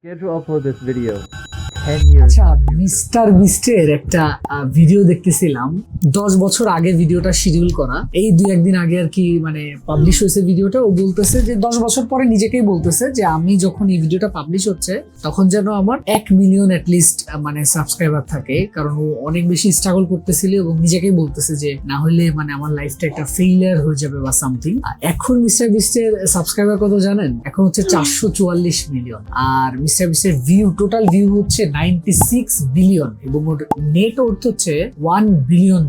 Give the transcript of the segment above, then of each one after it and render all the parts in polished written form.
Schedule to upload this video 10 years আচ্ছা, in the future. Mister বিস্টের একটা video দেখতেছিলাম। 10 বছর আগে ভিডিওটা শিডিউল করা, এই 2-1 দিন আগে আর কি মানে পাবলিশ হয়েছে ভিডিওটা। ও বলতেছে যে 10 বছর পরে নিজেকেই বলতেছে যে আমি যখন এই ভিডিওটা পাবলিশ হচ্ছে তখন যেন আমার 1 মিলিয়ন অ্যাটলিস্ট মানে সাবস্ক্রাইবার থাকে, কারণ ও অনেক বেশি স্ট্রাগল করতেছিল এবং নিজেকেই বলতেছে যে না হলে মানে আমার লাইফটা একটা ফেইলিয়ার হয়ে যাবে বা সামথিং। এখন মিস্টার বিস্টের সাবস্ক্রাইবার কত জানেন? এখন হচ্ছে 444 মিলিয়ন। আর মিস্টার বিস্টের টোটাল ভিউ হচ্ছে 96 বিলিয়ন এবং ওর নেট ওর্থ হচ্ছে $1 বিলিয়ন।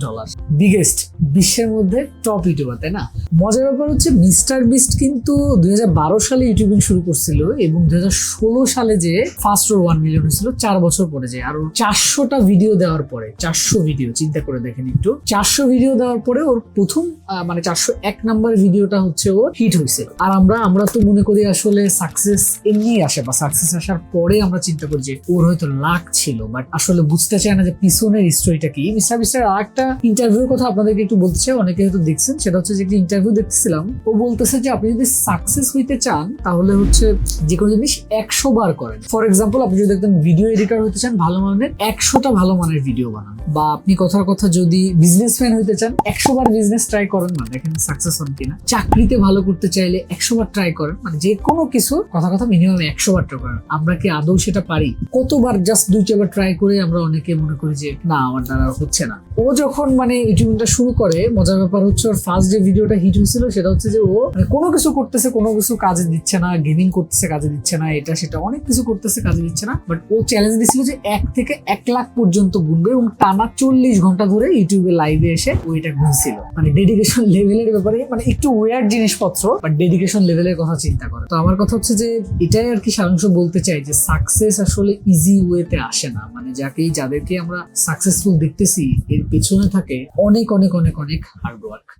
বিগেস্ট, বিশ্বের মধ্যে টপ ইউটিউবার, তাই না? মজার ব্যাপার হচ্ছে মিস্টার বিস্ট কিন্তু 2012 সালে ইউটিউবিং শুরু করছিল এবং 2016 সালে যে ফার্স্ট ওর 1 মিলিয়ন হয়েছিল 4 বছর পরে যে। আর ওর 400টা ভিডিও দেওয়ার পরে, 400 ভিডিও চিন্তা করে দেখেন একটু, 400 ভিডিও দেওয়ার পরে ওর প্রথম মানে 401 নাম্বার ভিডিওটা হচ্ছে ওর হিট হয়েছে। আর আমরা তো মনে করি আসলে সাকসেস এমনি আসে বা সাকসেস আসার পরে আমরা চিন্তা করি যে ওর হয়তো লাক ছিল, বাট আসলে বুঝতে চায় না যে পিছনের স্টোরিটা কি। মিস্টার বিস্টের আরেকটা ইন্টারভিউর কথা আপনাদেরকে একটু বলতে চাই, অনেকে হয়তো দেখছেন। সেটা হচ্ছে যে একটা ইন্টারভিউ দেখতেছিলাম, ও বলতেছে যে আপনি যদি সাকসেস হইতে চান তাহলে হচ্ছে যে কোনো জিনিস 100 বার করেন। ফর এক্সাম্পল, আপনি যদি একদম ভিডিও এডিটর হইতে চান, ভালো মানের 100টা ভালো মানের ভিডিও বানান। বা আপনি কথার কথা যদি বিজনেসম্যান হইতে চান, 100 বার বিজনেস ট্রাই করেন, না দেখেন সাকসেস হন কিনা। চাকরিতে ভালো করতে চাইলে 100 বার ট্রাই করেন, মানে যে কোনো কিছু কথা মিনিমাম 100 বার ট্রাই করেন। আমরা কি আদৌ সেটা পারি? কতবার জাস্ট 2-4 বার ট্রাই করে আমরা অনেকে মনে করি যে না আমার দ্বারা হচ্ছে না। ও যখন মানে ইউটিউবটা শুরু করে, মজার ব্যাপার হচ্ছে ওর ফার্স্ট যে ভিডিওটা হিট হয়েছিল সেটা হচ্ছে যে ও মানে কোনো কিছু করতেছে, কোনো কিছু কাজে দিচ্ছে না, গেমিং করতেছে কাজে দিচ্ছে না, এটা সেটা অনেক কিছু করতেছে কাজে দিচ্ছে না। বাট ও চ্যালেঞ্জ দিয়েছিল যে 1 থেকে 1 লাখ পর্যন্ত গুনবে এবং টানা 40 ঘন্টা ধরে ইউটিউবে লাইভে এসে ও এটা গুনছিল। মানে ডেডিকেশন লেভেলের ব্যাপারে মানে একটু ওয়ার্ড জিনিসপত্র, বাট ডেডিকেশন লেভেলের কথা চিন্তা করে। তো আমার কথা হচ্ছে যে এটাই আর কি সারাংশ বলতে চাই যে সাকসেস আসলে ইজি ওয়েতে আসে না। মানে যাদেরকে আমরা সাকসেসফুল দেখতেছি এর পেছনে থাকে অনেক অনেক অনেক অনেক হার্ড ওয়ার্ক।